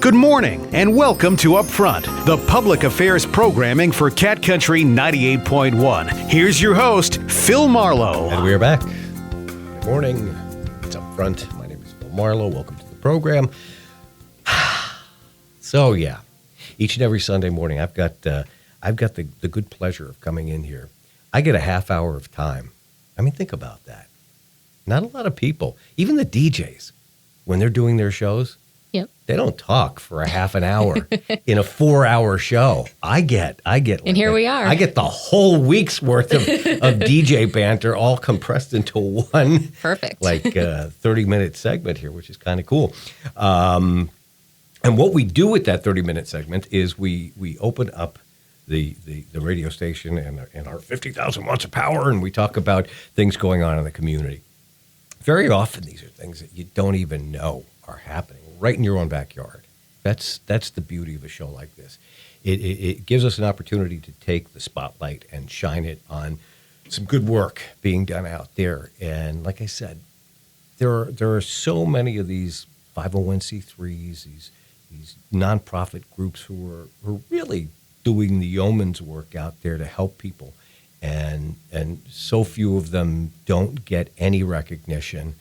Good morning and welcome to Upfront, the public affairs programming for Cat Country 98.1. Here's your host, Phil Marlowe. And we are back. Good morning. It's Upfront. My name is Phil Marlowe. Welcome to the program. So, yeah, each and every Sunday morning, I've got the good pleasure of coming in here. I get a half hour of time. I mean, think about that. Not a lot of people, even the DJs, when they're doing their shows, they don't talk for a half an hour in a 4-hour show. I get. And here we are. I get the whole week's worth of DJ banter all compressed into one. Perfect. 30-minute segment here, which is kind of cool. And what we do with that 30-minute segment is we open up the radio station and our 50,000 watts of power, and we talk about things going on in the community. Very often, these are things that you don't even know are happening right in your own backyard. That's the beauty of a show like this. It gives us an opportunity to take the spotlight and shine it on some good work being done out there. And like I said, there are so many of these 501c3s, these nonprofit groups who are really doing the yeoman's work out there to help people. And so few of them don't get any recognition.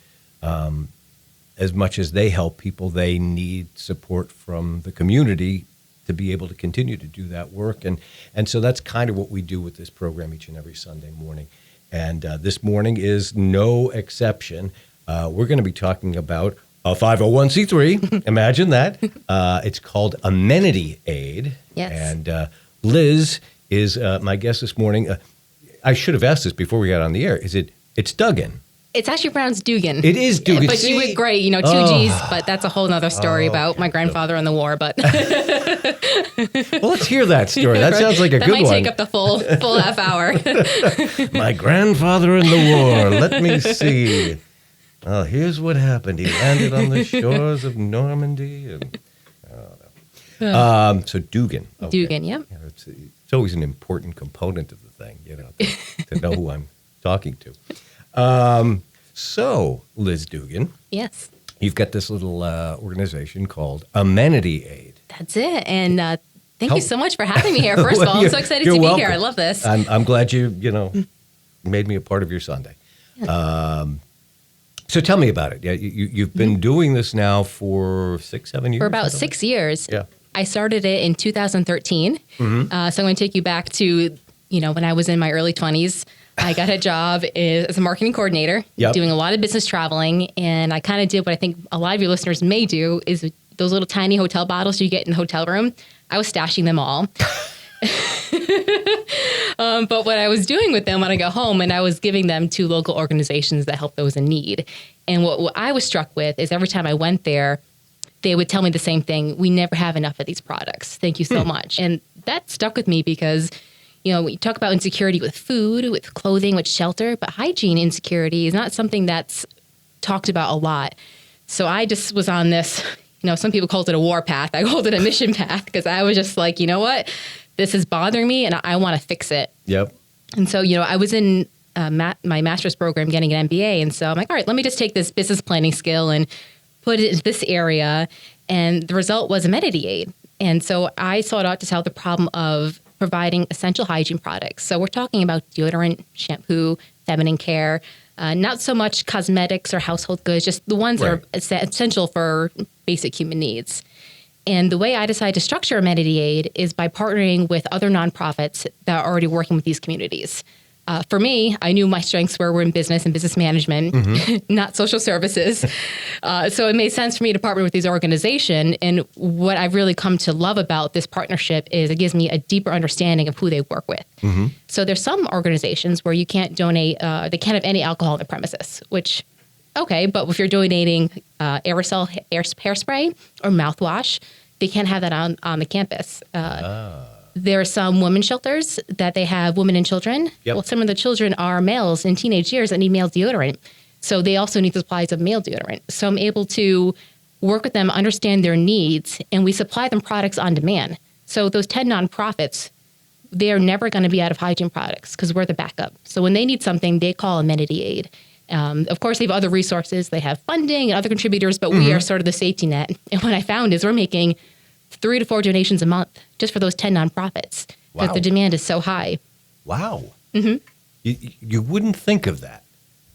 As much as they help people, they need support from the community to be able to continue to do that work. And so that's kind of what we do with this program each and every Sunday morning. And this morning is no exception. We're going to be talking about a 501c3. Imagine that. It's called Amenity Aid. Yes. And Liz is my guest this morning. I should have asked this before we got on the air. It's Duggan. It's actually pronounced Duggan. It is Duggan. But you were great, two G's, but that's a whole nother story about my grandfather in the war. But well, let's hear that story. That sounds like a good one. That might take up the full half hour. My grandfather in the war. Let me see. Well, here's what happened. He landed on the shores of Normandy. And, so Duggan. Okay. Duggan, yep. Yeah, it's always an important component of the thing, to know who I'm talking to. So, Liz Duggan. Yes. You've got this little organization called Amenity Aid. That's it. And thank you so much for having me here. First of all, I'm so excited to be welcome. here. I love this. I'm glad you made me a part of your Sunday. So tell me about it. Yeah, you've been doing this now for 6-7 years? For about 6 years. Yeah. I started it in 2013. Mm-hmm. So I'm going to take you back to, when I was in my early 20s. I got a job as a marketing coordinator, doing a lot of business traveling. And I kind of did what I think a lot of your listeners may do is those little tiny hotel bottles you get in the hotel room. I was stashing them all. But what I was doing with them when I got home, and I was giving them to local organizations that help those in need. And what I was struck with is every time I went there, they would tell me the same thing. We never have enough of these products. Thank you so much. And that stuck with me because we talk about insecurity with food, with clothing, with shelter, but hygiene insecurity is not something that's talked about a lot. So I just was on this, some people called it a war path. I called it a mission path because I was just like, you know what? This is bothering me and I want to fix it. Yep. And so, I was in my master's program getting an MBA. And so I'm like, all right, let me just take this business planning skill and put it in this area. And the result was Amenity Aid. And so I sought out to solve the problem of providing essential hygiene products. So we're talking about deodorant, shampoo, feminine care, not so much cosmetics or household goods, just the ones that are essential for basic human needs. And the way I decided to structure Amenity Aid is by partnering with other nonprofits that are already working with these communities. For me, I knew my strengths were in business and business management, not social services. So it made sense for me to partner with these organizations. And what I've really come to love about this partnership is it gives me a deeper understanding of who they work with. Mm-hmm. So there's some organizations where you can't donate, they can't have any alcohol on the premises, which, okay, but if you're donating aerosol hairspray or mouthwash, they can't have that on the campus. There are some women's shelters that they have women and children. Yep. Well, some of the children are males in teenage years that need male deodorant. So they also need supplies of male deodorant. So I'm able to work with them, understand their needs, and we supply them products on demand. So those 10 nonprofits, they're never going to be out of hygiene products because we're the backup. So when they need something, they call Amenity Aid. Of course, they have other resources. They have funding and other contributors, but we are sort of the safety net. And what I found is we're making 3 to 4 donations a month just for those 10 nonprofits because the demand is so high. Wow. You wouldn't think of that.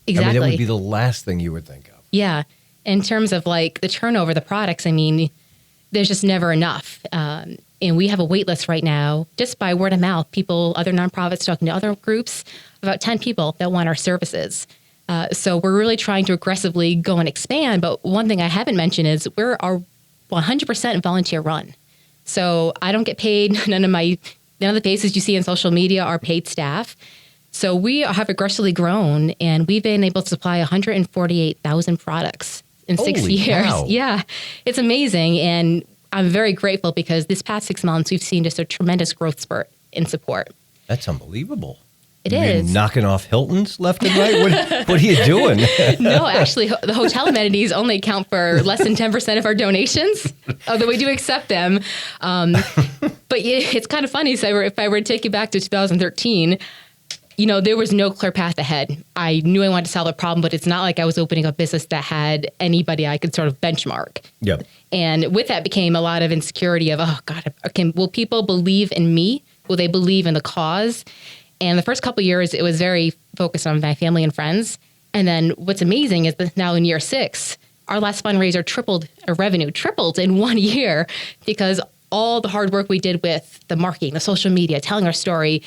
Exactly. I mean, that would be the last thing you would think of. Yeah. In terms of like the turnover, the products, I mean, there's just never enough. And we have a wait list right now, just by word of mouth, people, other nonprofits talking to other groups, about 10 people that want our services. So we're really trying to aggressively go and expand. But one thing I haven't mentioned is we're 100% volunteer run. So I don't get paid. None of the faces you see on social media are paid staff. So we have aggressively grown, and we've been able to supply 148,000 products in 6 years. Wow. Yeah, it's amazing. And I'm very grateful because this past 6 months, we've seen just a tremendous growth spurt in support. That's unbelievable. It You're is. knocking off Hiltons left and right? What are you doing? No, actually, the hotel amenities only account for less than 10% of our donations, although we do accept them. But yeah, it's kind of funny. So if I were to take you back to 2013, there was no clear path ahead. I knew I wanted to solve a problem, but it's not like I was opening a business that had anybody I could sort of benchmark. Yep. And with that became a lot of insecurity of, oh God, will people believe in me? Will they believe in the cause? And the first couple of years, it was very focused on my family and friends. And then what's amazing is that now in year 6, our last fundraiser our revenue tripled in 1 year because all the hard work we did with the marketing, the social media, telling our story,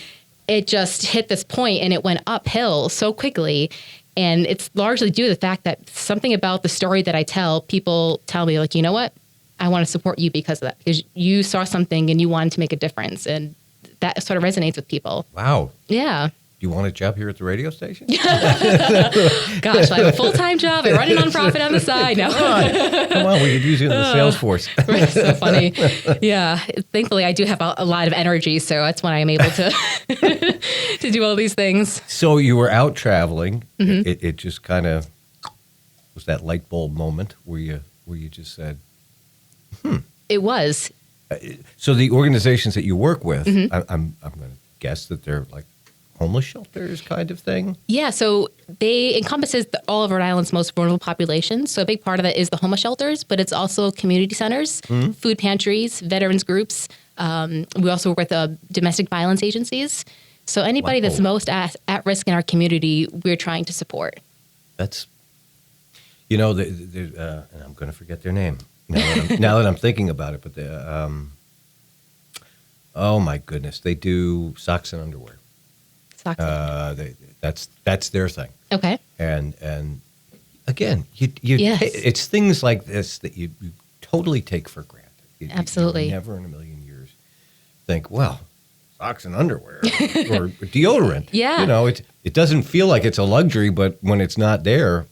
it just hit this point and it went uphill so quickly. And it's largely due to the fact that something about the story that I tell, people tell me like, you know what? I want to support you because of that, because you saw something and you wanted to make a difference. And that sort of resonates with people. Wow. Yeah. You want a job here at the radio station? Gosh, I have a full-time job. I run a nonprofit on the side. No. Come on, we could use you in the sales force. It's so funny. Yeah. Thankfully, I do have a lot of energy, so that's when I'm able to to do all these things. So you were out traveling. It just kind of was that light bulb moment where you just said, It was. So the organizations that you work with, I'm going to guess that they're like homeless shelters kind of thing? Yeah, so they encompasses all of Rhode Island's most vulnerable populations. So a big part of that is the homeless shelters, but it's also community centers, food pantries, veterans groups. We also work with domestic violence agencies. So anybody that's most at risk in our community, we're trying to support. That's, and I'm going to forget their name now that I'm thinking about it. But oh my goodness, they do socks and underwear. That's their thing. Okay. And again, you Yes. it's things like this that you totally take for granted. Absolutely. You never in a million years think, well, socks and underwear or deodorant. Yeah. It doesn't feel like it's a luxury, but when it's not there,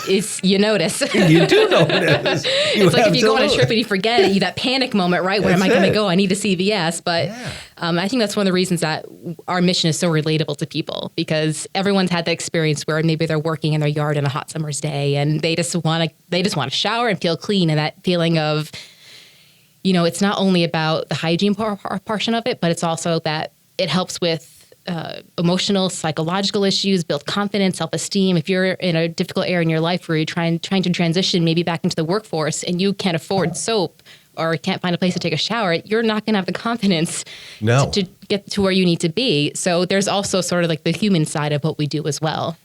You notice. you do notice. It's like if you go on a trip and you forget it, that panic moment, right? Where am I going to go? I need a CVS. But I think that's one of the reasons that our mission is so relatable to people, because everyone's had that experience where maybe they're working in their yard on a hot summer's day and they just want to shower and feel clean. And that feeling of, it's not only about the hygiene portion of it, but it's also that it helps with emotional, psychological issues, build confidence, self-esteem. If you're in a difficult area in your life where you're trying to transition maybe back into the workforce and you can't afford soap or can't find a place to take a shower, you're not going to have the confidence to get to where you need to be. So there's also sort of like the human side of what we do as well.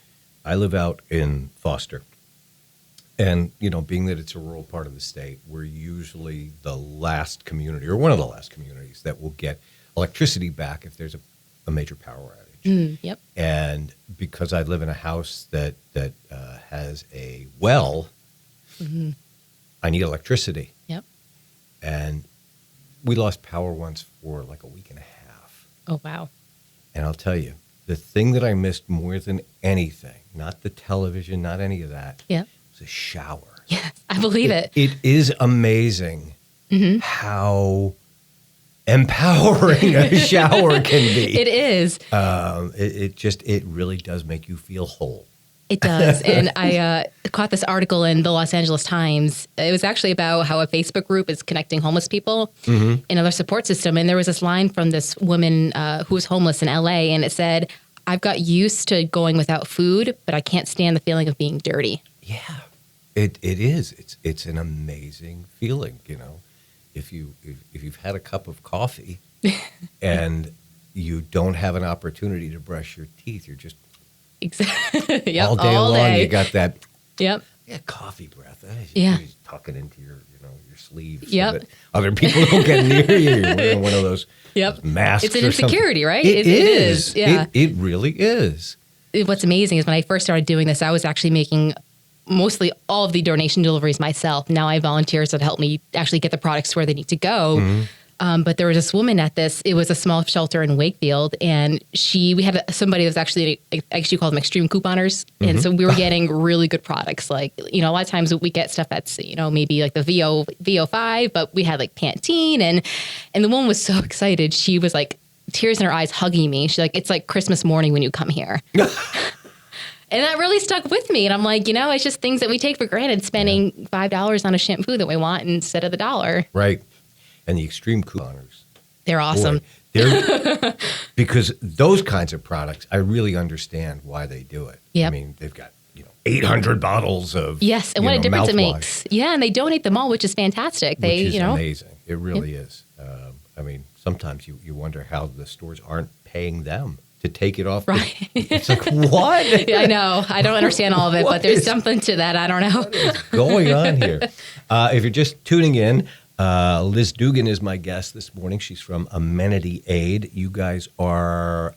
I live out in Foster. And, being that it's a rural part of the state, we're usually the last community or one of the last communities that will get electricity back if there's a major power outage. Yep. And because I live in a house that has a well, I need electricity. Yep. And we lost power once for like a week and a half. Oh, wow. And I'll tell you, the thing that I missed more than anything, not the television, not any of that, Yep. was a shower. Yes, I believe it. It is amazing how empowering a shower can be. It is. It really does make you feel whole. It does. And I caught this article in the Los Angeles Times. It was actually about how a Facebook group is connecting homeless people in another support system. And there was this line from this woman who was homeless in LA, and it said, I've got used to going without food, but I can't stand the feeling of being dirty. Yeah, it is. It's an amazing feeling, if you've had a cup of coffee and you don't have an opportunity to brush your teeth, you're just Exactly. Yep, all day long. You got that coffee breath. You're tucking into your sleeve so that other people don't get near you. You're wearing one of those masks. It's an insecurity, right? It is. Yeah. It really is. What's amazing is when I first started doing this, I was actually making mostly all of the donation deliveries myself. Now I have volunteers that help me actually get the products where they need to go. Mm-hmm. But there was this woman at it was a small shelter in Wakefield, and we had somebody that was actually called them extreme couponers. Mm-hmm. And so we were getting really good products. Like, a lot of times we get stuff that's, maybe like the VO5, but we had like Pantene. And the woman was so excited. She was like tears in her eyes hugging me. She's like, it's like Christmas morning when you come here. And that really stuck with me. And I'm like, it's just things that we take for granted, spending $5 on a shampoo that we want instead of the $1. Right. And the extreme couponers. They're awesome. Boy, because those kinds of products, I really understand why they do it. Yep. I mean, they've got 800 bottles of yes, and what a difference it mouthwash. makes. Yeah, and they donate them all, which is fantastic. Which is amazing. It really is. I mean, sometimes you wonder how the stores aren't paying them to take it off. Right. It's like, what? Yeah, I know. I don't understand all of it, but there's something to that. I don't know. What is going on here? If you're just tuning in, Liz Duggan is my guest this morning. She's from Amenity Aid. You guys are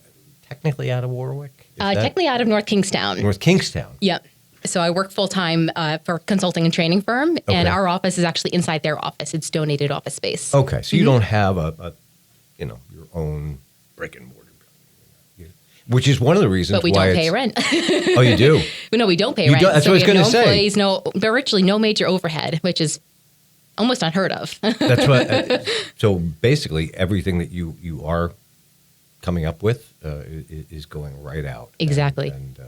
technically out of Warwick? Technically out of North Kingstown. North Kingstown. Yep. So I work full-time for a consulting and training firm, and our office is actually inside their office. It's donated office space. Okay, so you don't have your own brick and mortar building, which is one of the reasons why But we don't pay rent. Oh, you do? No, we don't pay rent. That's what I was going to say. Employees, virtually no major overhead, which is almost unheard of. That's what. So basically, everything that you are coming up with is going right out. Exactly. And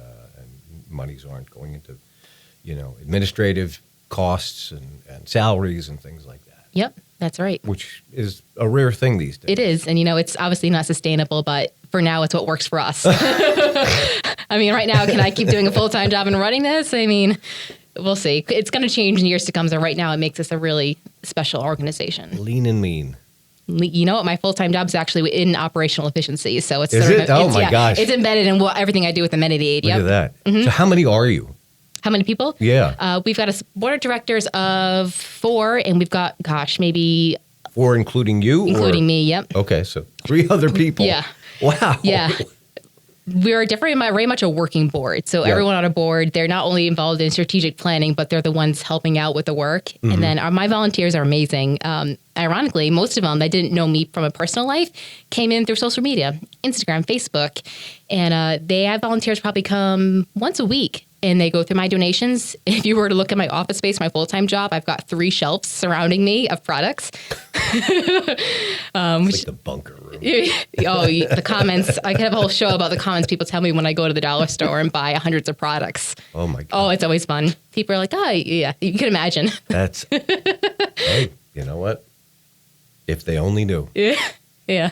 monies aren't going into, administrative costs and salaries and things like that. Yep, that's right. Which is a rare thing these days. It is, and it's obviously not sustainable, but for now, it's what works for us. I mean, right now, can I keep doing a full-time job and running this? I mean, we'll see. It's going to change in years to come. So right now, it makes us a really special organization. Lean and mean. You know what? My full-time job is actually in operational efficiency. So it's gosh. It's embedded in everything I do with Amenity Aid. Look at that. Mm-hmm. So how many are you? How many people? Yeah. We've got a board of directors of 4, and we've got, maybe 4 including you? Including me, yep. Okay, so 3 other people. Yeah. Wow. Yeah. We're very much a working board. So everyone on a board, they're not only involved in strategic planning, but they're the ones helping out with the work. Mm-hmm. And then my volunteers are amazing. Ironically, most of them that didn't know me from a personal life came in through social media, Instagram, Facebook. And they have volunteers probably come once a week. And they go through my donations. If you were to look at my office space, my full-time job, I've got 3 shelves surrounding me of products. It's like the bunker room. The comments. I could have a whole show about the comments people tell me when I go to the dollar store and buy hundreds of products. Oh, my God. Oh, it's always fun. People are like, oh, yeah, you can imagine. That's, hey, you know what? If they only knew. Yeah.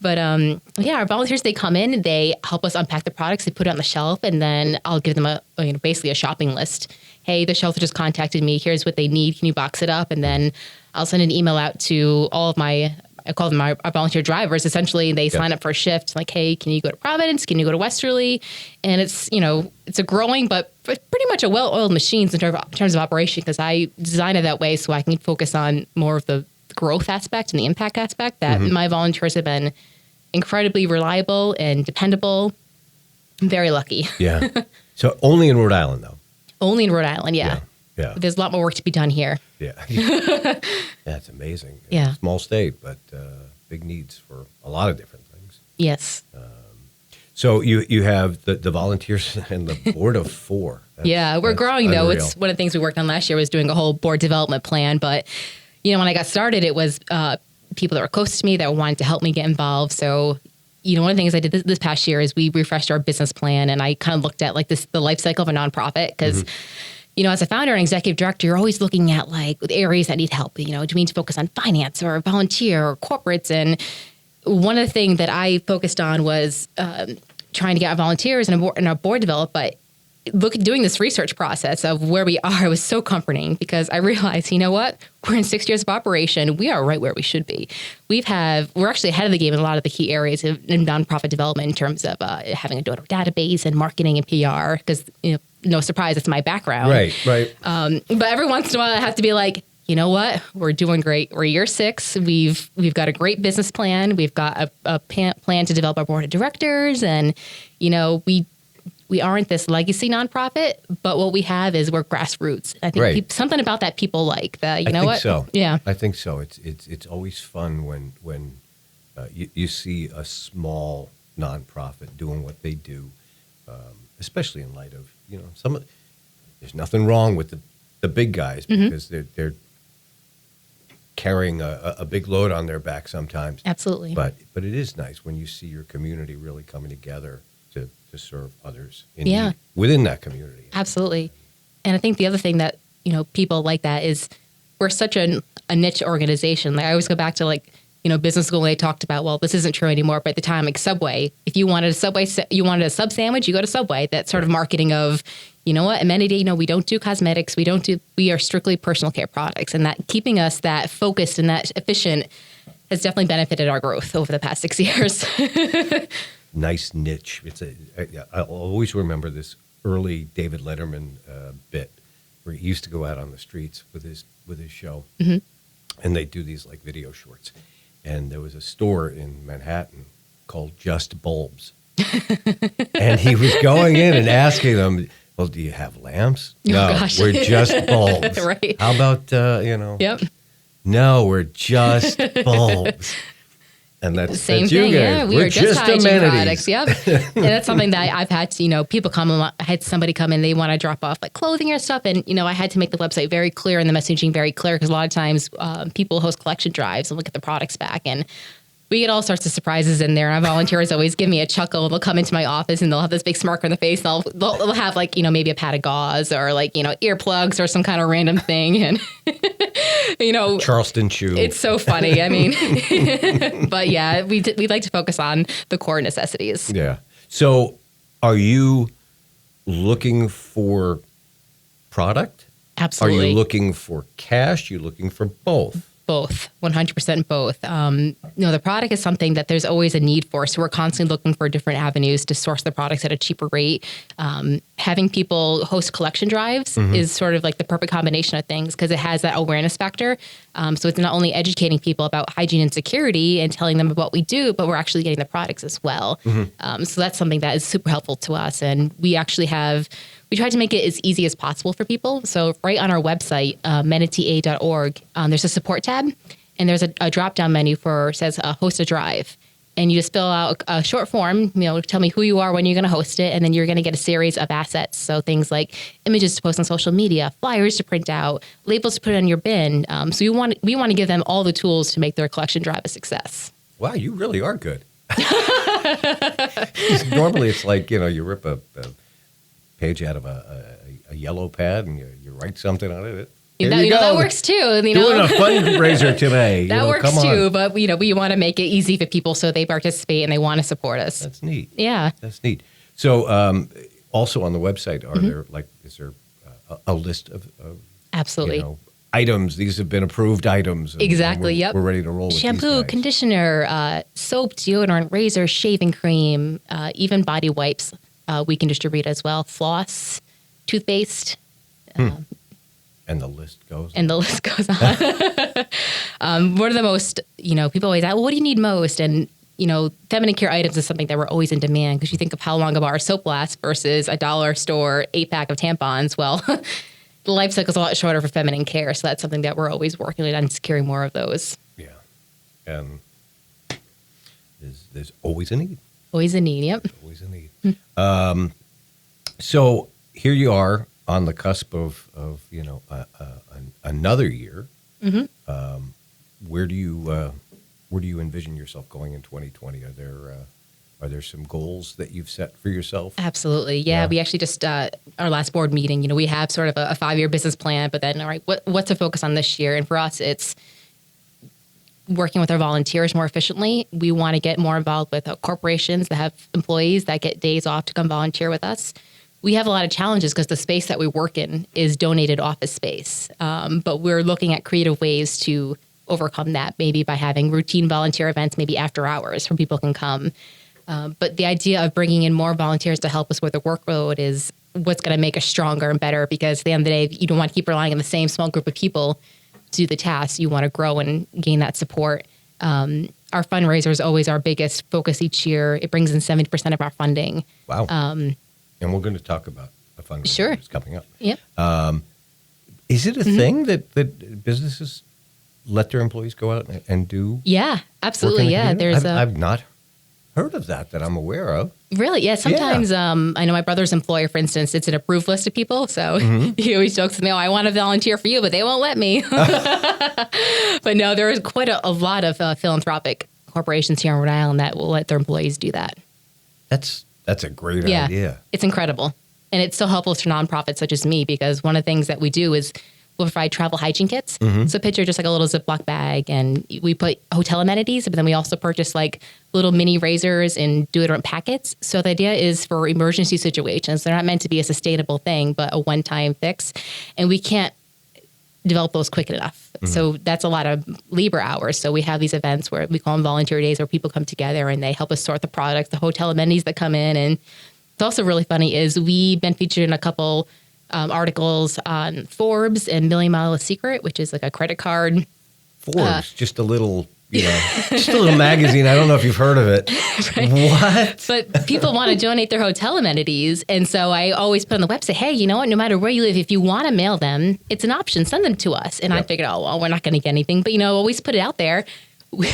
But our volunteers, they come in, they help us unpack the products, they put it on the shelf, and then I'll give them basically a shopping list. Hey, the shelter just contacted me. Here's what they need. Can you box it up? And then I'll send an email out to all of I call them our volunteer drivers. Essentially, they sign up for a shift. Like, hey, can you go to Providence? Can you go to Westerly? And it's, it's a growing, but pretty much a well-oiled machine in terms of operation, because I design it that way so I can focus on more of the growth aspect and the impact aspect that my volunteers have been incredibly reliable and dependable. I'm very lucky. Yeah. So only in Rhode Island, though? Only in Rhode Island, yeah. There's a lot more work to be done here. Yeah. That's amazing. Yeah. Small state, but big needs for a lot of different things. Yes. So you have the volunteers and the board of 4. We're growing, though. Unreal. It's one of the things we worked on last year was doing a whole board development plan. But, when I got started, it was people that were close to me that wanted to help me get involved. So, one of the things I did this past year is we refreshed our business plan, and I kind of looked at the life cycle of a nonprofit because, as a founder and executive director, you're always looking at the areas that need help. Do we need to focus on finance or volunteer or corporates? And one of the things that I focused on was trying to get our volunteers and our board developed, but doing this research process of where we are was so comforting because I realized, you know what? We're in 6 years of operation. We are right where we should be. We're actually ahead of the game in a lot of the key areas in nonprofit development in terms of having a donor database and marketing and PR because, no surprise, it's my background. Right. But every once in a while I have to be like, you know what? We're doing great. We're year 6. We've got a great business plan. We've got a plan to develop our board of directors. And, we aren't this legacy nonprofit, but what we have is we're grassroots. I think something about that people like that. You know what? So. Yeah, I think so. It's always fun when you see a small nonprofit doing what they do, especially in light of there's nothing wrong with the big guys because they're carrying a big load on their back sometimes. Absolutely. But it is nice when you see your community really coming together to serve others in need within that community. Absolutely. And I think the other thing that, people like that is we're such a niche organization. Like I always go back to business school, they talked about, well, this isn't true anymore, but at the time, like Subway, if you wanted a sub sandwich, you go to Subway. That sort of marketing of, you know what, Amenity, we don't do cosmetics. We are strictly personal care products. And that keeping us that focused and that efficient has definitely benefited our growth over the past 6 years. Nice niche. I'll always remember this early David Letterman bit where he used to go out on the streets with his show, and they do these like video shorts. And there was a store in Manhattan called Just Bulbs, and he was going in and asking them, "Well, do you have lamps?" No, gosh. We're just bulbs. Right. How about Yep. No, we're just bulbs. And that's Same that's you thing, guys. yeah. We We're are just hygiene amenities. products, yep. And that's something that I've had to, people come, I had somebody come in, they want to drop off like clothing or stuff. And, I had to make the website very clear and the messaging very clear because a lot of times people host collection drives and look at the products back and we get all sorts of surprises in there. And our volunteers always give me a chuckle. They'll come into my office and they'll have this big smirk on the face. And they'll have maybe a pad of gauze or earplugs or some kind of random thing. And, Charleston chew. It's so funny. I mean, but yeah, we like to focus on the core necessities. Yeah. So are you looking for product? Absolutely. Are you looking for cash? Are you looking for both? Both, 100% both. The product is something that there's always a need for. So we're constantly looking for different avenues to source the products at a cheaper rate. Having people host collection drives is sort of like the perfect combination of things because it has that awareness factor. So it's not only educating people about hygiene and security and telling them about what we do, but we're actually getting the products as well. So that's something that is super helpful to us. And we actually we tried to make it as easy as possible for people. So right on our website, amenityaid.org, there's a support tab, and there's a drop-down menu says host a drive. And you just fill out a short form, tell me who you are, when you're going to host it, and then you're going to get a series of assets. So things like images to post on social media, flyers to print out, labels to put in your bin. So we want to give them all the tools to make their collection drive a success. Wow, you really are good. Normally it's like, you rip a page out of a yellow pad and you write something on it. That works too. Doing a fundraiser today. That works too, but we want to make it easy for people so they participate and they want to support us. That's neat. Yeah. That's neat. So also on the website, is there a list of Absolutely. Items? These have been approved items. Exactly. We're ready to roll with shampoo, these guys. Conditioner, soap, deodorant, razor, shaving cream, even body wipes. We can distribute as well. Floss, toothpaste. And the list goes on. One of the most, people always ask, well, what do you need most? And, feminine care items is something that we're always in demand because you think of how long a bar of soap lasts versus a dollar store 8-pack of tampons. Well, the life cycle is a lot shorter for feminine care. So that's something that we're always working on securing more of those. Yeah. And there's always a need. Always a need, yep. Always a need. So here you are on the cusp of another year. Where do you envision yourself going in 2020? Are there some goals that you've set for yourself? Absolutely, yeah. We actually just our last board meeting. We have sort of a 5-year business plan, but then all right, what's the focus on this year? And for us, it's working with our volunteers more efficiently. We want to get more involved with corporations that have employees that get days off to come volunteer with us. We have a lot of challenges because the space that we work in is donated office space. But we're looking at creative ways to overcome that, maybe by having routine volunteer events, maybe after hours where people can come. But the idea of bringing in more volunteers to help us with the workload is what's going to make us stronger and better, because at the end of the day, you don't want to keep relying on the same small group of people to do the tasks. You want to grow and gain that support. Our fundraiser is always our biggest focus each year. It brings in 70% of our funding. Wow. And we're going to talk about a fundraiser that's coming up. Yep. Is it a thing that businesses let their employees go out and do? Yeah, absolutely. Yeah, I've not heard of that I'm aware of. Really? Yeah. Sometimes I know my brother's employer, for instance, it's an approved list of people. So he always jokes with me, I want to volunteer for you, but they won't let me. But no, there is quite a lot of philanthropic corporations here in Rhode Island that will let their employees do that. That's a great idea. It's incredible. And it's so helpful to nonprofits such as me, because one of the things that we do is we'll provide travel hygiene kits. So picture just like a little Ziploc bag, and we put hotel amenities, but then we also purchase like little mini razors and deodorant packets. So the idea is for emergency situations. They're not meant to be a sustainable thing, but a one-time fix. And we can't develop those quick enough. So that's a lot of labor hours. So we have these events where we call them volunteer days, where people come together and they help us sort the products, the hotel amenities that come in. And it's also really funny is we've been featured in a couple articles on Forbes and Million Mile Secret, which is like a credit card. Forbes, just a little, just a little magazine. I don't know if you've heard of it. Right. What? But people want to donate their hotel amenities. And so I always put on the website, hey, you know what? No matter where you live, if you want to mail them, it's an option. Send them to us. And I figured, oh, well, we're not going to get anything. But, always put it out there.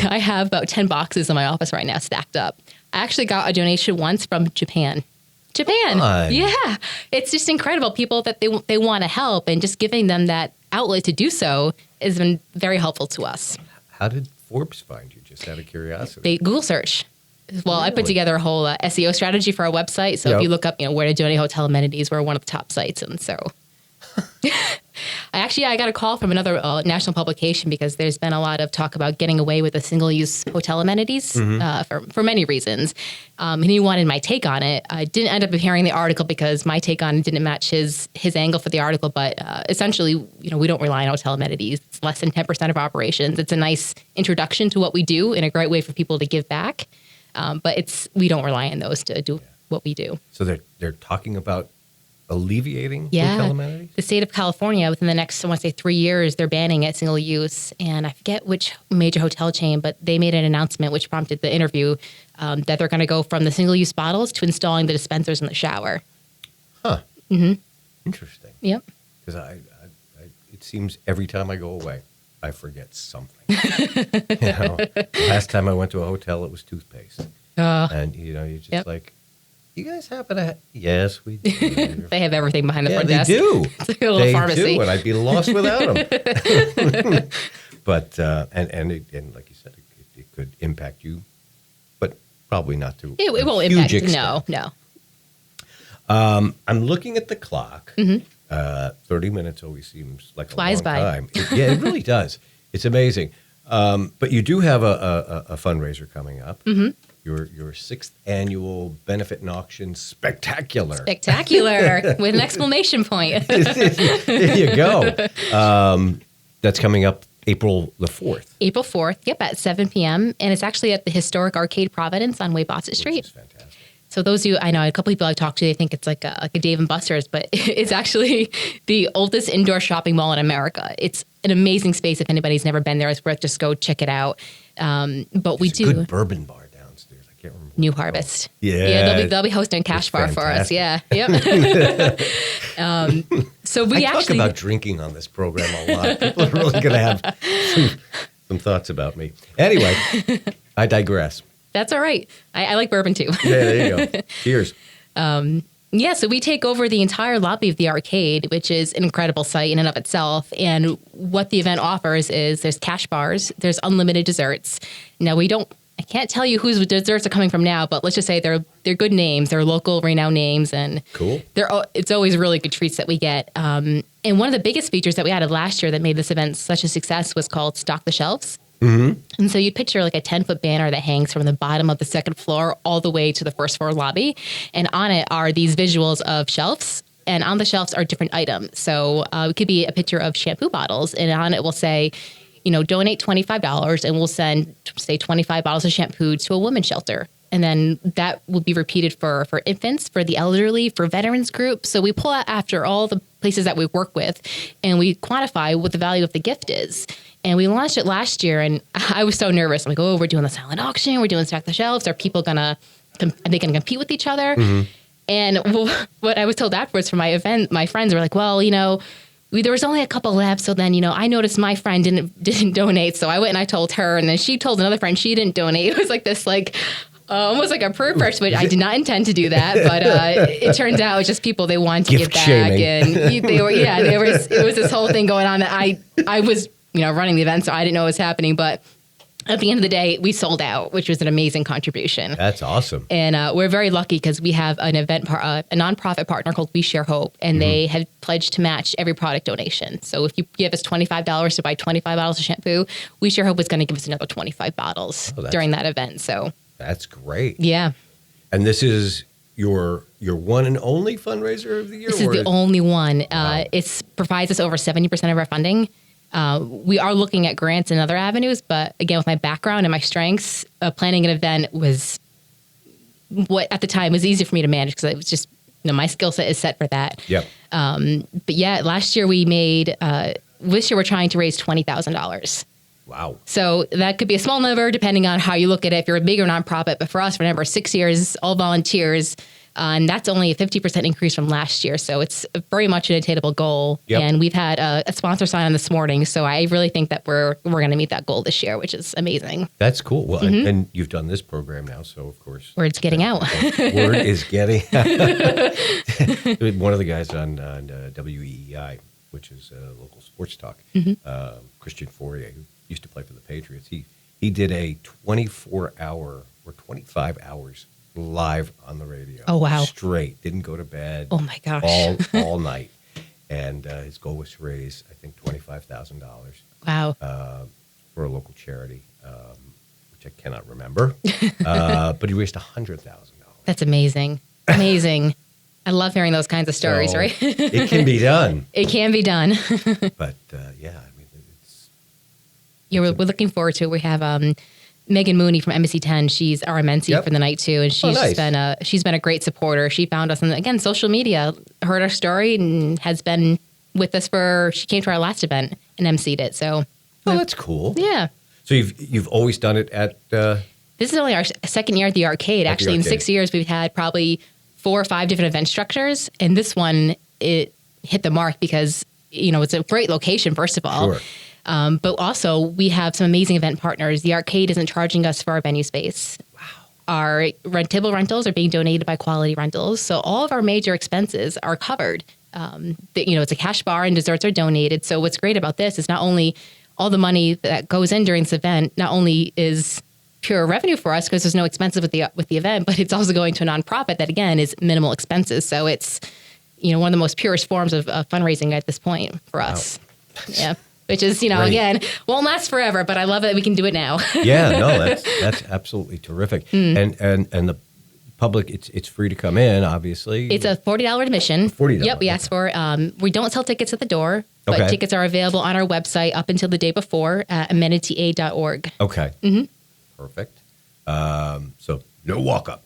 I have about 10 boxes in my office right now stacked up. I actually got a donation once from Japan. Yeah. It's just incredible. People that they want to help, and just giving them that outlet to do so has been very helpful to us. How did Forbes find you, just out of curiosity? They Google search. Well, I put together a whole SEO strategy for our website. So if you look up, where to donate hotel amenities, we're one of the top sites. And so I got a call from another national publication, because there's been a lot of talk about getting away with the single-use hotel amenities for many reasons. And he wanted my take on it. I didn't end up appearing in the article because my take on it didn't match his angle for the article. But essentially, we don't rely on hotel amenities. It's less than 10% of operations. It's a nice introduction to what we do and a great way for people to give back. But we don't rely on those to do what we do. So they're talking about alleviating hotel amenities? The state of California, within the next, I want to say 3 years, they're banning it single use. And I forget which major hotel chain, but they made an announcement which prompted the interview that they're going to go from the single use bottles to installing the dispensers in the shower. Huh. Interesting. Yep. Because it seems every time I go away, I forget something. Last time I went to a hotel, it was toothpaste. And, you're just like, you guys happen to yes, we do. They have everything behind the front desk. They do. It's like a little pharmacy. They do, and I'd be lost without them. But, and like you said, it could impact you, but probably not to it won't impact you. No. I'm looking at the clock. 30 minutes always seems like Flies a long by. time. It really does. It's amazing. But you do have a fundraiser coming up. Your 6th annual benefit and auction spectacular with an exclamation point. There you go. That's coming up April the 4th. April 4th, at 7 p.m. And it's actually at the historic Arcade Providence on Waybosset Street. Which is fantastic. So those of you, I know a couple people I've talked to, they think it's like a Dave & Buster's, but it's actually the oldest indoor shopping mall in America. It's an amazing space. If anybody's never been there, it's worth just go check it out. But we do. Good bourbon bar downstairs. I can't remember. New Harvest. Yeah. They'll be hosting a cash bar for us. Yeah. Yep. So we talk about drinking on this program a lot. People are really going to have some thoughts about me. Anyway, I digress. That's all right. I like bourbon too. Yeah, there you go. Cheers. So we take over the entire lobby of the arcade, which is an incredible site in and of itself. And what the event offers is there's cash bars, there's unlimited desserts. Now I can't tell you whose desserts are coming from now, but let's just say they're good names. They're local, renowned names, and cool. It's always really good treats that we get. And one of the biggest features that we added last year that made this event such a success was called Stock the Shelves. And so you'd picture like a 10-foot banner that hangs from the bottom of the second floor all the way to the first floor lobby. And on it are these visuals of shelves. And on the shelves are different items. So it could be a picture of shampoo bottles. And on it will say, donate $25 and we'll send, say, 25 bottles of shampoo to a women's shelter. And then that will be repeated for infants, for the elderly, for veterans groups. So we pull out after all the places that we work with and we quantify what the value of the gift is. And we launched it last year and I was so nervous. I'm like, we're doing the silent auction. We're doing Stack the Shelves. Are people are they going to compete with each other? And what I was told afterwards from my event, my friends were like, well, there was only a couple left. So then, I noticed my friend didn't donate. So I went and I told her, and then she told another friend she didn't donate. It was like this, almost like a peer pressure, but I did not intend to do that. But it turns out it was just people, they wanted to give back. Shaming. And it was this whole thing going on that I was, running the event. So I didn't know what was happening. But at the end of the day, we sold out, which was an amazing contribution. That's awesome. And we're very lucky because we have an event, a nonprofit partner called We Share Hope, and they have pledged to match every product donation. So if you give us $25 to buy 25 bottles of shampoo, We Share Hope is going to give us another 25 bottles during that event. So that's great. Yeah. And this is your one and only fundraiser of the year? This is the only one. Wow. It provides us over 70% of our funding. We are looking at grants and other avenues, but again, with my background and my strengths, planning an event was what at the time was easy for me to manage because it was just, my skill set is set for that. Yep. But yeah, last year we made, this year we're trying to raise $20,000. Wow. So that could be a small number depending on how you look at it. If you're a bigger nonprofit, but for us, remember 6 years, all volunteers. And that's only a 50% increase from last year. So it's very much an attainable goal. Yep. And we've had a sponsor sign on this morning. So I really think that we're going to meet that goal this year, which is amazing. That's cool. Well, and you've done this program now. So, of course. Word's getting out. Word is getting out. One of the guys on WEEI, which is local sports talk, Christian Fourier, who used to play for the Patriots, he did a 24-hour or 25 hours live on the radio. Oh, wow. Straight. Didn't go to bed. Oh, my gosh. All night. And his goal was to raise, I think, $25,000. Wow. For a local charity, which I cannot remember. But he raised $100,000. That's amazing. Amazing. I love hearing those kinds of stories, right? It can be done. It can be done. But, yeah, I mean, it's... Yeah, we're looking forward to it. We have... Megan Mooney from Embassy 10, she's our MNC for the night too, and she's been a great supporter. She found us on, again, social media, heard our story, and has been with us she came to our last event and MC'd it. So, that's cool. Yeah. So you've always done it at. This is only our second year at the arcade. Actually, in 6 years, we've had probably 4 or 5 different event structures, and this one it hit the mark because it's a great location. First of all. Sure. But also, we have some amazing event partners. The arcade isn't charging us for our venue space. Wow. Our table rentals are being donated by Quality Rentals. So all of our major expenses are covered. It's a cash bar and desserts are donated. So what's great about this is not only all the money that goes in during this event, not only is pure revenue for us because there's no expenses with the event, but it's also going to a nonprofit that, again, is minimal expenses. So it's, one of the most purest forms of fundraising at this point for us. Wow. Yeah. Which is, again, won't last forever, but I love that we can do it now. Yeah, no, that's absolutely terrific. And the public, it's free to come in, obviously. It's a $40 admission. $40. Yep, we asked for. We don't sell tickets at the door, but tickets are available on our website up until the day before at amenityaid.org. Okay. Perfect. So no walk up.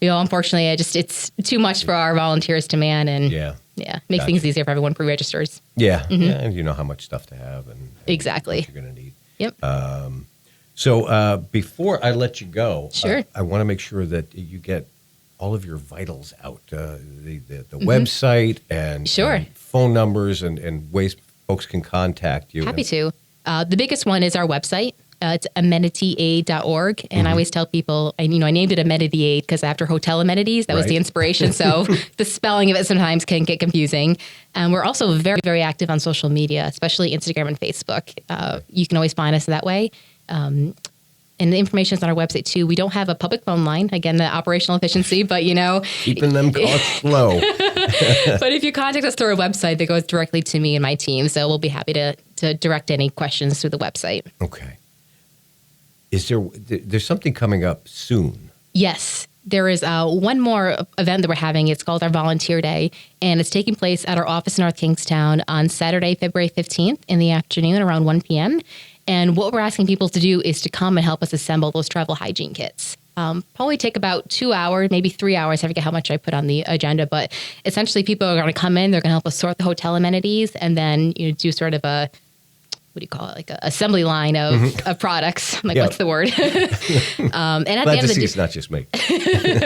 Unfortunately, it's too much for our volunteers to man, and make things easier for everyone pre-registers. Yeah, and you know how much stuff to have and exactly what you're going to need. Yep. So before I let you go, sure, I want to make sure that you get all of your vitals out, the website and phone numbers and ways folks can contact you. Happy to. The biggest one is our website. It's amenityaid.org. And I always tell people, I named it Amenity Aid because after hotel amenities, that was the inspiration. So the spelling of it sometimes can get confusing. And we're also very, very active on social media, especially Instagram and Facebook. You can always find us that way. And the information is on our website too. We don't have a public phone line. Again, the operational efficiency, but keeping them costs low. But if you contact us through our website, that goes directly to me and my team. So we'll be happy to direct any questions through the website. Okay. There's something coming up soon? Yes. There is one more event that we're having. It's called our Volunteer Day, and it's taking place at our office in North Kingstown on Saturday, February 15th in the afternoon around 1 p.m. And what we're asking people to do is to come and help us assemble those travel hygiene kits. Probably take about 2 hours, maybe 3 hours. I forget how much I put on the agenda, but essentially people are going to come in. They're going to help us sort the hotel amenities and then do sort of a, what do you call it? Like an assembly line of products. I'm like, what's the word? And at the end of the it's not just me.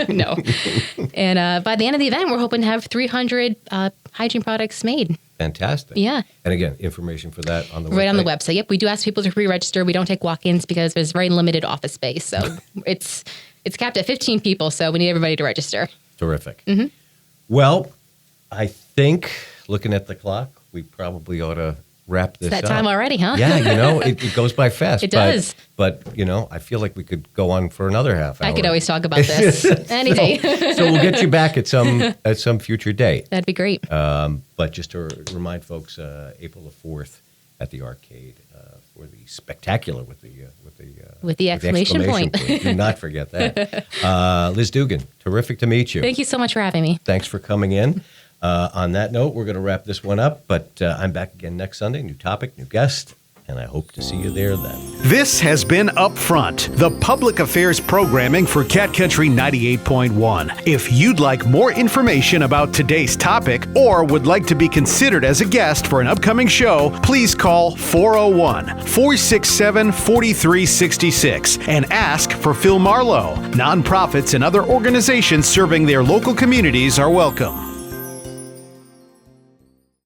No. And by the end of the event, we're hoping to have 300 hygiene products made. Fantastic. Yeah. And again, information for that on the website? Right on the website. Yep. We do ask people to pre-register. We don't take walk-ins because there's very limited office space. So it's capped at 15 people. So we need everybody to register. Terrific. Mm-hmm. Well, I think looking at the clock, we probably ought to wrap this up. It's that time already, huh? Yeah, it goes by fast. It does. But, I feel like we could go on for another half hour. I could always talk about this any day. So we'll get you back at some future date. That'd be great. But just to remind folks, April the 4th at the arcade for the spectacular with the exclamation point. Do not forget that. Liz Duggan, terrific to meet you. Thank you so much for having me. Thanks for coming in. On that note, we're going to wrap this one up, but I'm back again next Sunday. New topic, new guest, and I hope to see you there then. This has been Upfront, the public affairs programming for Cat Country 98.1. If you'd like more information about today's topic or would like to be considered as a guest for an upcoming show, please call 401-467-4366 and ask for Phil Marlowe. Nonprofits and other organizations serving their local communities are welcome.